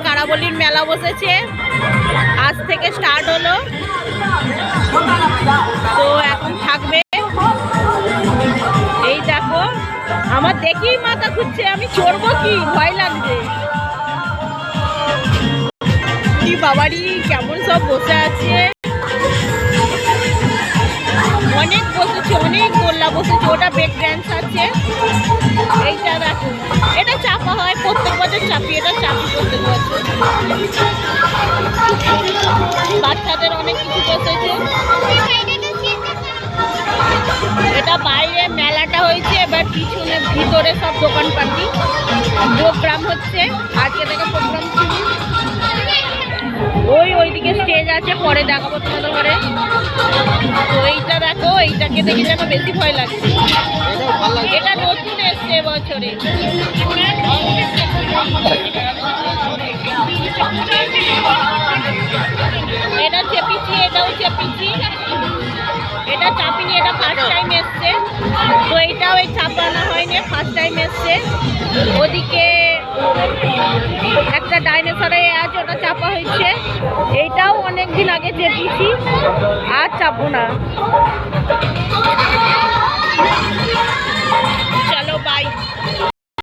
কারাবলির মেলা বসেছে, আজ থেকে স্টার্ট হলো। তো এখন থাকবে। এই দেখো, আমার দেখেই মাথা ঘুরছে, আমি চড়বো কি, ভয় লাগছে। কি বাবারি, কেমন সব বসে আছে, অনেক বসেছে, অনেক গোল্লা বসেছে। ওটা ব্রেক ড্যান্স আছে। এইটা দেখো, এটা চাপা হয় প্রত্যেক বছর, চাপি, এটা চাপি প্রত্যেক বছর। বাচ্চাদের অনেক কিছু বসেছে। এটা বাইরে মেলাটা হয়েছে, এবার পিছনে ভিতরে সব দোকানপাটি। প্রোগ্রাম হচ্ছে আজকে থেকে, প্রোগ্রাম শুরু। ওইদিকে স্টেজ আছে, পরে দেখাবো তোমাদের ঘরে। তো এইটা দেখো, এইটাকে দেখে যেন বেশি ভয় লাগছে। এটা নতুন এসছে এবছরে। এটা চেপিছি, এটাও চেপিছি, এটা চাপিনি, এটা ফার্স্ট টাইম এসছে। তো এইটাও এই চাপানো হয়নি, ফার্স্ট টাইম এসছে। ওদিকে একটা ডাইনোসরে আছে, ওটা চাপা হয়েছে। এইটাও অনেকদিন আগে চেপেছি, আর চাপবো না। চলো বাই।